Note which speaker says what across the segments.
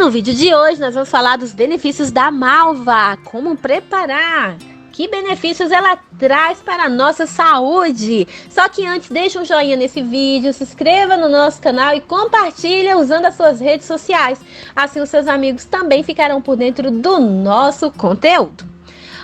Speaker 1: no vídeo de hoje nós vamos falar dos benefícios da malva, como preparar, que benefícios ela traz para a nossa saúde. Só que antes, deixa um joinha nesse vídeo, se inscreva no nosso canal e compartilha usando as suas redes sociais. Assim os seus amigos também ficarão por dentro do nosso conteúdo.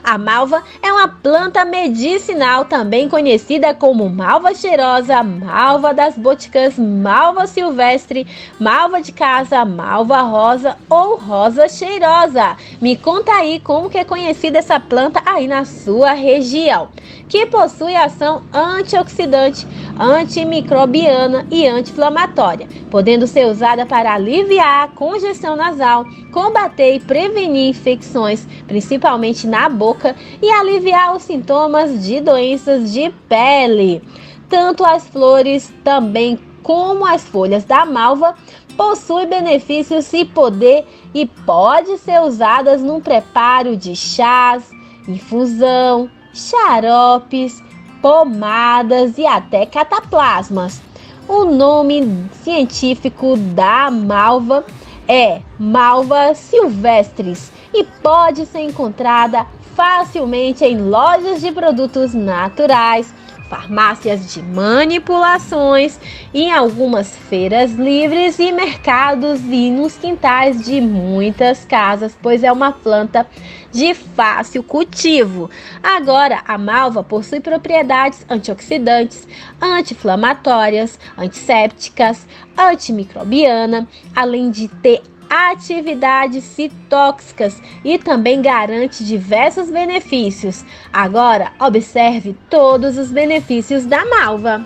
Speaker 1: A malva é uma planta medicinal, também conhecida como malva cheirosa, malva das boticas, malva silvestre, malva de casa, malva rosa ou rosa cheirosa. Me conta aí como que é conhecida essa planta aí na sua região, que possui ação antioxidante, antimicrobiana e anti-inflamatória, podendo ser usada para aliviar a congestão nasal, combater e prevenir infecções, principalmente na boca, e aliviar os sintomas de doenças de pele. Tanto as flores também como as folhas da malva possuem benefícios e poder e pode ser usadas num preparo de chás, infusão, xaropes, pomadas e até cataplasmas. O nome científico da malva é malva silvestris e pode ser encontrada facilmente em lojas de produtos naturais, farmácias de manipulações, em algumas feiras livres e mercados e nos quintais de muitas casas, pois é uma planta de fácil cultivo. Agora, a malva possui propriedades antioxidantes, anti-inflamatórias, antissépticas, antimicrobiana, além de ter atividades citóxicas e também garante diversos benefícios. Agora, observe todos os benefícios da malva.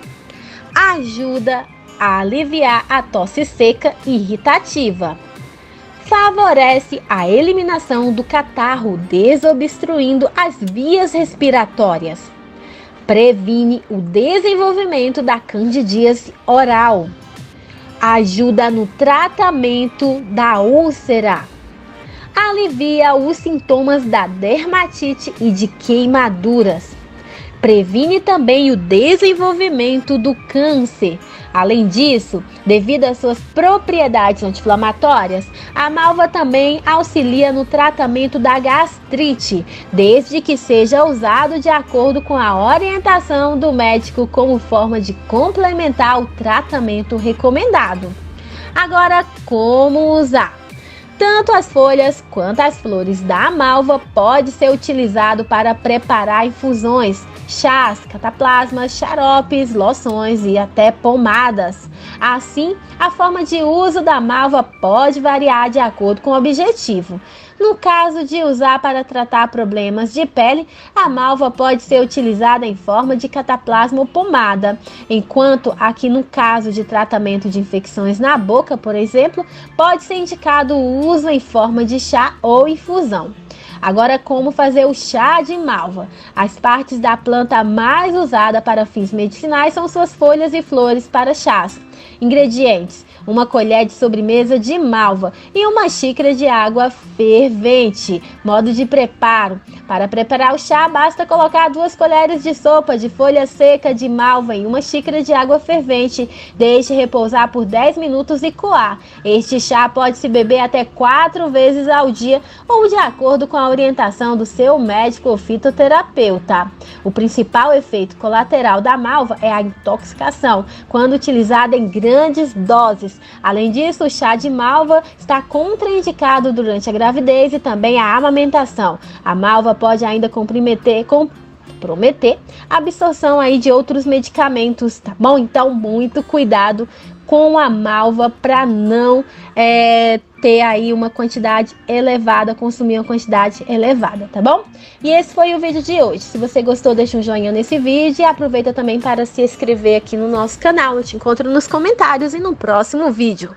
Speaker 1: Ajuda a aliviar a tosse seca e irritativa. Favorece a eliminação do catarro, desobstruindo as vias respiratórias. Previne o desenvolvimento da candidíase oral. Ajuda no tratamento da úlcera. Alivia os sintomas da dermatite e de queimaduras. Previne também o desenvolvimento do câncer. Além disso, devido às suas propriedades anti-inflamatórias, a malva também auxilia no tratamento da gastrite, desde que seja usado de acordo com a orientação do médico como forma de complementar o tratamento recomendado. Agora, como usar? Tanto as folhas quanto as flores da malva pode ser utilizado para preparar infusões, chás, cataplasmas, xaropes, loções e até pomadas. Assim, a forma de uso da malva pode variar de acordo com o objetivo. No caso de usar para tratar problemas de pele, a malva pode ser utilizada em forma de cataplasma ou pomada, enquanto aqui no caso de tratamento de infecções na boca, por exemplo, pode ser indicado o uso em forma de chá ou infusão. Agora, como fazer o chá de malva? As partes da planta mais usada para fins medicinais são suas folhas e flores para chás. Ingredientes: uma colher de sobremesa de malva e uma xícara de água fervente. Modo de preparo: para preparar o chá, basta colocar 2 colheres de sopa de folha seca de malva em uma xícara de água fervente. Deixe repousar por 10 minutos e coar. Este chá pode se beber até 4 vezes ao dia ou de acordo com a orientação do seu médico ou fitoterapeuta. O principal efeito colateral da malva é a intoxicação, quando utilizada em grandes doses. Além disso, o chá de malva está contraindicado durante a gravidez e também a amamentação. A malva pode ainda comprometer a absorção aí de outros medicamentos, tá bom? Então, muito cuidado com a malva para não ter aí uma quantidade elevada, consumir uma quantidade elevada, tá bom? E esse foi o vídeo de hoje. Se você gostou, deixa um joinha nesse vídeo e aproveita também para se inscrever aqui no nosso canal. Eu te encontro nos comentários e no próximo vídeo.